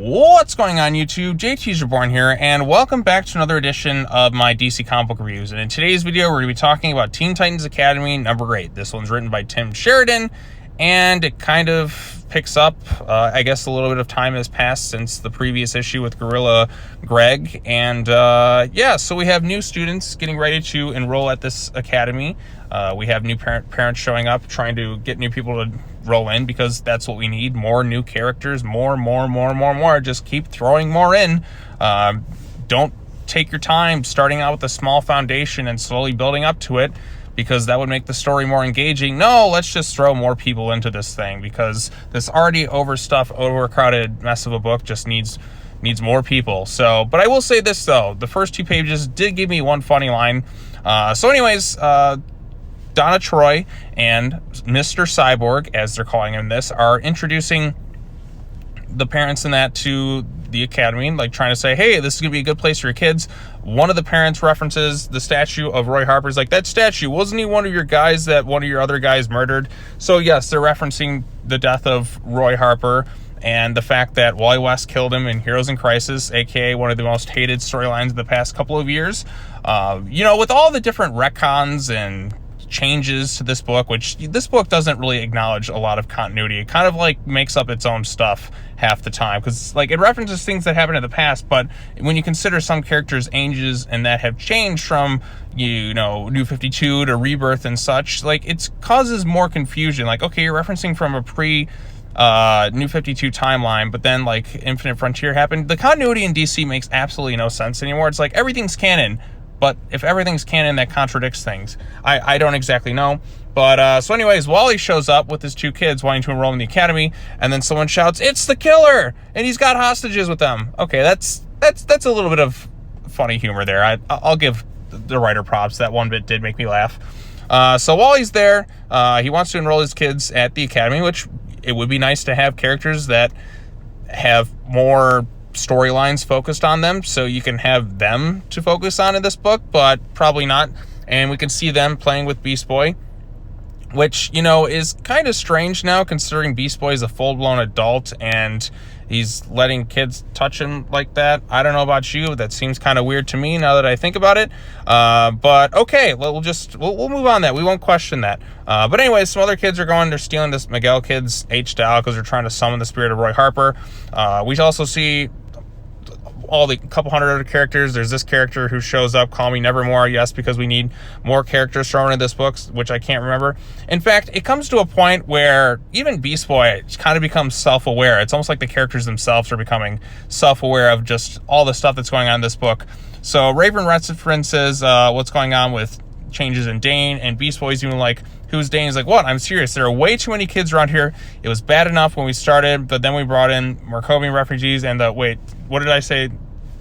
What's going on, YouTube? JT's Reborn here, and welcome back to another edition of my DC comic book reviews. And in today's video, we're going to be talking about Teen Titans Academy number 8. This one's written by Tim Sheridan, and it kind of picks up, I guess a little bit of time has passed since the previous issue with Gorilla Greg. And yeah, so we have new students getting ready to enroll at this academy. We have new parents showing up, trying to get new people to roll in, because that's what we need. More new characters, more. Just keep throwing more in. Don't take your time starting out with a small foundation and slowly building up to it, because that would make the story more engaging. No, let's just throw more people into this thing, because this already overcrowded mess of a book just needs more people. So, but I will say this though, the first 2 pages did give me one funny line. So anyways, Donna Troy and Mr. Cyborg, as they're calling him this, are introducing the parents in that to the academy, like trying to say, hey, this is gonna be a good place for your kids. One of the parents references the statue of Roy Harper's, like, that statue, wasn't he one of your guys that one of your other guys murdered? So yes, they're referencing the death of Roy Harper and the fact that Wally West killed him in Heroes in Crisis, aka one of the most hated storylines of the past couple of years. You know, with all the different retcons and changes to this book, which this book doesn't really acknowledge a lot of continuity. It kind of like makes up its own stuff half the time, because like it references things that happened in the past, but when you consider some characters' ages and that have changed from, you know, New 52 to Rebirth and such, like it causes more confusion. Like, okay, you're referencing from a pre New 52 timeline, but then like Infinite Frontier happened. The continuity in DC makes absolutely no sense anymore. It's like everything's canon, but if everything's canon, that contradicts things. I don't exactly know. But so anyways, Wally shows up with his 2 kids wanting to enroll in the academy, and then someone shouts, "It's the killer!" And he's got hostages with them. Okay, that's a little bit of funny humor there. I'll give the writer props. That one bit did make me laugh. So Wally's there. He wants to enroll his kids at the academy, which it would be nice to have characters that have more storylines focused on them, so you can have them to focus on in this book, but probably not. And we can see them playing with Beast Boy, which, you know, is kind of strange now, considering Beast Boy is a full-blown adult and he's letting kids touch him like that. I don't know about you, that seems kind of weird to me now that I think about it. But okay, we'll move on that. We won't question that. But anyways, some other kids are they're stealing this Miguel kid's H-Doll because they're trying to summon the spirit of Roy Harper. We also see all the couple hundred other characters. There's this character who shows up, Call Me Nevermore, yes, because we need more characters thrown in this book, which I can't remember. In fact, it comes to a point where even Beast Boy kind of becomes self-aware. It's almost like the characters themselves are becoming self-aware of just all the stuff that's going on in this book. So Raven references what's going on with changes in Dane, and Beast Boy's even like, who's Dane? He's like, what? I'm serious. There are way too many kids around here. It was bad enough when we started, but then we brought in Markovian refugees and wait, what did I say?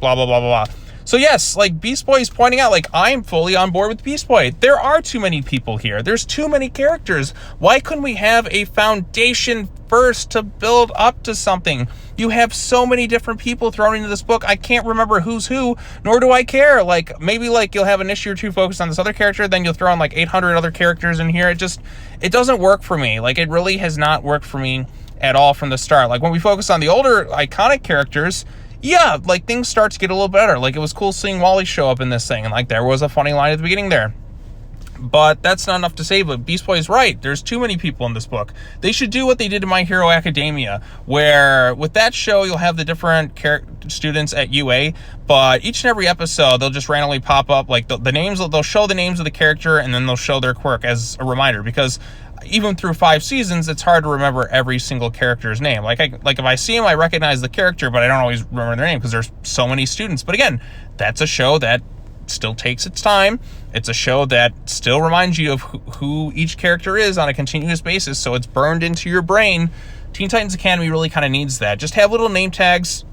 Blah, blah, blah, blah, blah. So yes, like Beast Boy is pointing out, like, I'm fully on board with Beast Boy. There are too many people here. There's too many characters. Why couldn't we have a foundation first to build up to something? You have so many different people thrown into this book. I can't remember who's who, nor do I care. Like, maybe like you'll have an issue or 2 focused on this other character, then you'll throw in like 800 other characters in here. It doesn't work for me. Like, it really has not worked for me at all from the start. Like, when we focus on the older iconic characters, yeah, like things start to get a little better. Like, it was cool seeing Wally show up in this thing, and like there was a funny line at the beginning there. But that's not enough to say. But Beast Boy is right. There's too many people in this book. They should do what they did in My Hero Academia, where with that show, you'll have the different students at UA, but each and every episode, they'll just randomly pop up, like the names, they'll show the names of the character, and then they'll show their quirk as a reminder, because even through 5 seasons, it's hard to remember every single character's name. Like if I see him, I recognize the character, but I don't always remember their name because there's so many students. But again, that's a show that still takes its time. It's a show that still reminds you of who each character is on a continuous basis, so it's burned into your brain. Teen Titans Academy really kind of needs that. Just have little name tags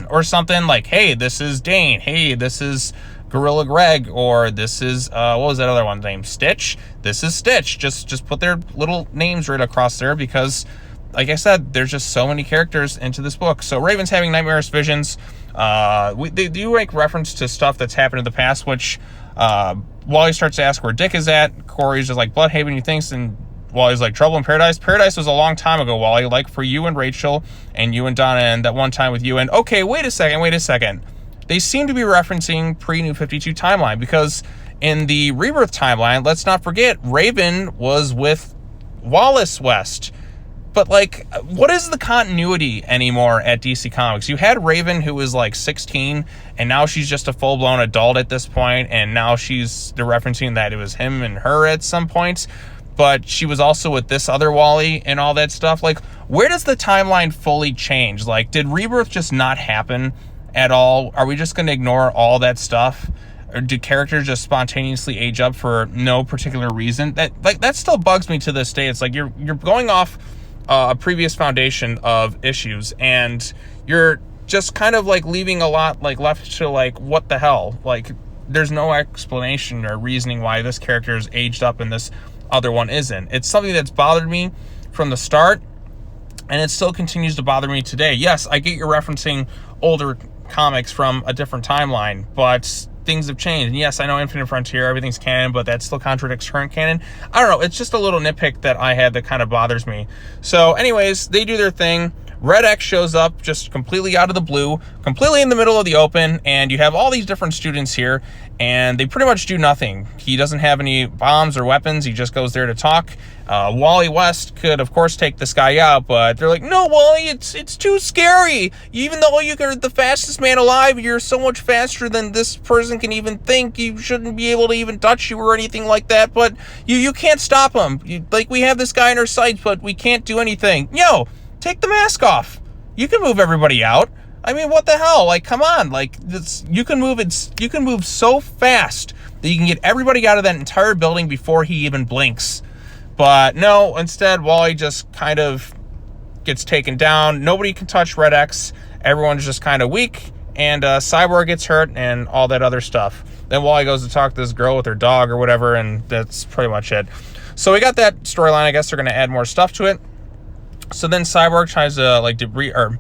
or something like, hey, this is Dane. Hey, this is Gorilla Greg, or this is what was that other one's name? Stitch. This is Stitch. Just put their little names right across there, because like I said, there's just so many characters into this book. So Raven's having nightmarish visions. They do make reference to stuff that's happened in the past, which Wally starts to ask where Dick is at. Corey's just like, Bloodhaven, he thinks, and Wally's like, Trouble in Paradise? Paradise was a long time ago, Wally, like for you and Rachel and you and Donna and that one time with you. And okay, wait a second. They seem to be referencing pre-New 52 timeline, because in the Rebirth timeline, let's not forget, Raven was with Wallace West. But, like, what is the continuity anymore at DC Comics? You had Raven, who was, like, 16, and now she's just a full-blown adult at this point, and now they're referencing that it was him and her at some points, but she was also with this other Wally and all that stuff. Like, where does the timeline fully change? Like, did Rebirth just not happen at all? Are we just going to ignore all that stuff? Or do characters just spontaneously age up for no particular reason? That still bugs me to this day. It's like you're going off a previous foundation of issues, and you're just kind of like leaving a lot like left to like, what the hell? Like, there's no explanation or reasoning why this character is aged up and this other one isn't. It's something that's bothered me from the start, and it still continues to bother me today. Yes, I get you're referencing older comics from a different timeline, but things have changed. And yes, I know Infinite Frontier, everything's canon, but that still contradicts current canon. I don't know. It's just a little nitpick that I had that kind of bothers me. So anyways, they do their thing. Red X shows up just completely out of the blue, completely in the middle of the open, and you have all these different students here, and they pretty much do nothing. He doesn't have any bombs or weapons. He just goes there to talk. Wally West could, of course, take this guy out, but they're like, no, Wally, it's too scary. Even though you're the fastest man alive, you're so much faster than this person can even think. You shouldn't be able to even touch you or anything like that, but you can't stop him. We have this guy in our sights, but we can't do anything. Yo, take the mask off. You can move everybody out. I mean, what the hell? Like, come on. Like, you can move so fast that you can get everybody out of that entire building before he even blinks. But no, instead, Wally just kind of gets taken down. Nobody can touch Red X. Everyone's just kind of weak, and Cyborg gets hurt and all that other stuff. Then Wally goes to talk to this girl with her dog or whatever, and that's pretty much it. So we got that storyline. I guess they're going to add more stuff to it. So then Cyborg tries to,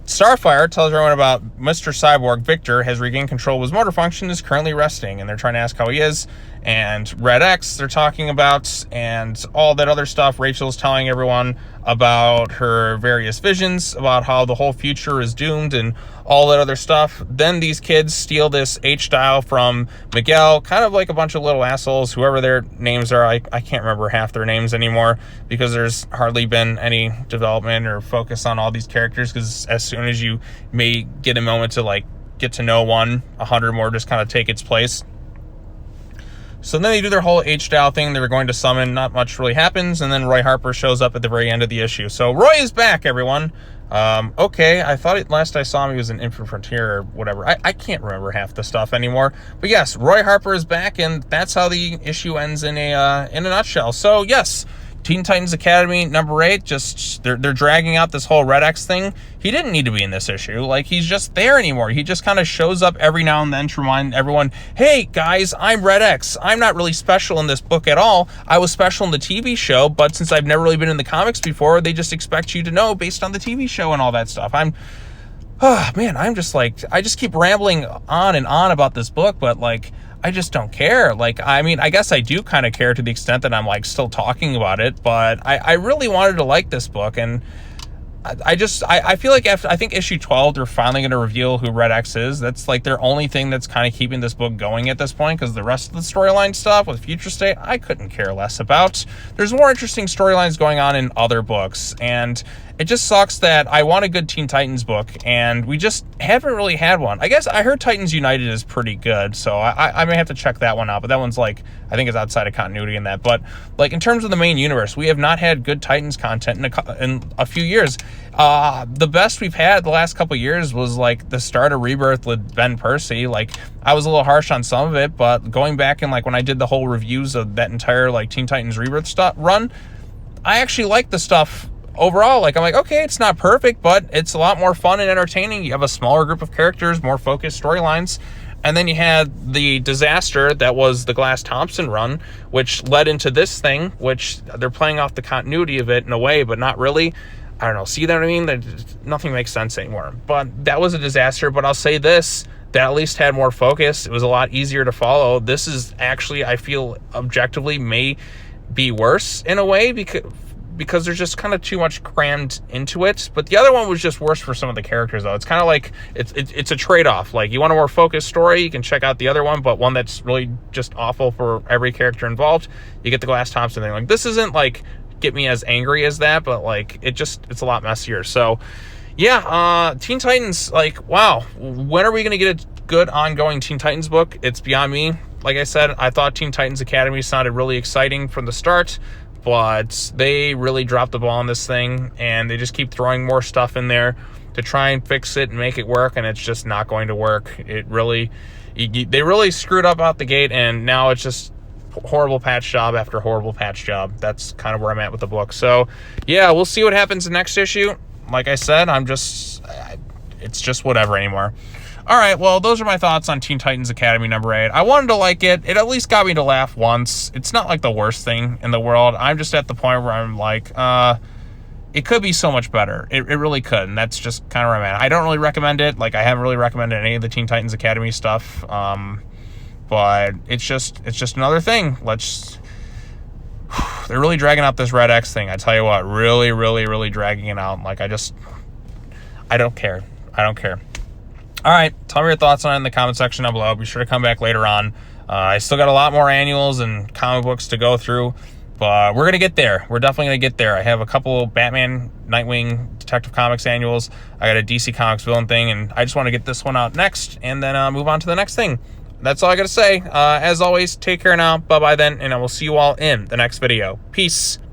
Starfire tells everyone about Mr. Cyborg. Victor has regained control of his motor function, is currently resting, and they're trying to ask how he is. And Red X they're talking about, and all that other stuff. Rachel's telling everyone about her various visions, about how the whole future is doomed and all that other stuff. Then these kids steal this H-dial from Miguel, kind of like a bunch of little assholes, whoever their names are. I can't remember half their names anymore, because there's hardly been any development or focus on all these characters, because as soon as you may get a moment to like get to know one, 100 more just kind of take its place. So then they do their whole H-dial thing. They were going to summon. Not much really happens. And then Roy Harper shows up at the very end of the issue. So Roy is back, everyone. Okay, I thought last I saw him, he was in Infinite Frontier or whatever. I can't remember half the stuff anymore. But yes, Roy Harper is back, and that's how the issue ends in a nutshell. So yes, Teen Titans Academy number 8, just they're dragging out this whole Red X thing. He didn't need to be in this issue. Like, he's just there anymore. He just kind of shows up every now and then to remind everyone, hey guys, I'm Red X. I'm not really special in this book at all. I was special in the TV show, but since I've never really been in the comics before, they just expect you to know based on the TV show and all that stuff. I'm just like, I just keep rambling on and on about this book, but like, I just don't care. Like, I mean, I guess I do kind of care to the extent that I'm like still talking about it, but I really wanted to like this book, and I feel like I think issue 12, they're finally going to reveal who Red X is. That's like their only thing that's kind of keeping this book going at this point, because the rest of the storyline stuff with Future State, I couldn't care less about. There's more interesting storylines going on in other books, and it just sucks that I want a good Teen Titans book, and we just haven't really had one. I guess I heard Titans United is pretty good, so I may have to check that one out, but that one's like, I think it's outside of continuity in that. But like in terms of the main universe, we have not had good Titans content in a few years. The best we've had the last couple years was like the start of Rebirth with Ben Percy. Like, I was a little harsh on some of it, but going back and like when I did the whole reviews of that entire like Teen Titans Rebirth run, I actually liked the stuff overall. Like, I'm like, okay, it's not perfect, but it's a lot more fun and entertaining. You have a smaller group of characters, more focused storylines. And then you had the disaster that was the Glass Thompson run, which led into this thing, which they're playing off the continuity of it in a way, but not really. I don't know. See what I mean? Nothing makes sense anymore. But that was a disaster. But I'll say this, that at least had more focus. It was a lot easier to follow. This is actually, I feel, objectively may be worse in a way because there's just kind of too much crammed into it. But the other one was just worse for some of the characters, though. It's kind of like it's a trade-off. Like, you want a more focused story, you can check out the other one, but one that's really just awful for every character involved, you get the Glass Thompson thing. Like, this isn't like get me as angry as that, but like it's a lot messier. So yeah, Teen Titans, like, wow, when are we going to get a good ongoing Teen Titans book? It's beyond me. Like I said, I thought Teen Titans Academy sounded really exciting from the start, but they really dropped the ball on this thing, and they just keep throwing more stuff in there to try and fix it and make it work, and it's just not going to work. They really screwed up out the gate, and now it's just horrible patch job after horrible patch job. That's kind of where I'm at with the book. So yeah, we'll see what happens in the next issue. Like I said, it's just whatever anymore. All right, well, those are my thoughts on Teen Titans Academy number 8. I wanted to like it. It at least got me to laugh once. It's not like the worst thing in the world. I'm just at the point where I'm like, it could be so much better. It really could, and that's just kind of where I'm at. I don't really recommend it. Like, I haven't really recommended any of the Teen Titans Academy stuff, but it's just another thing. They're really dragging out this Red X thing. I tell you what, really, really, really dragging it out. Like, I don't care. I don't care. All right, tell me your thoughts on it in the comment section down below. Be sure to come back later on. I still got a lot more annuals and comic books to go through, but we're going to get there. We're definitely going to get there. I have a couple Batman, Nightwing, Detective Comics annuals. I got a DC Comics villain thing, and I just want to get this one out next and then move on to the next thing. That's all I got to say. As always, take care now. Bye-bye then, and I will see you all in the next video. Peace.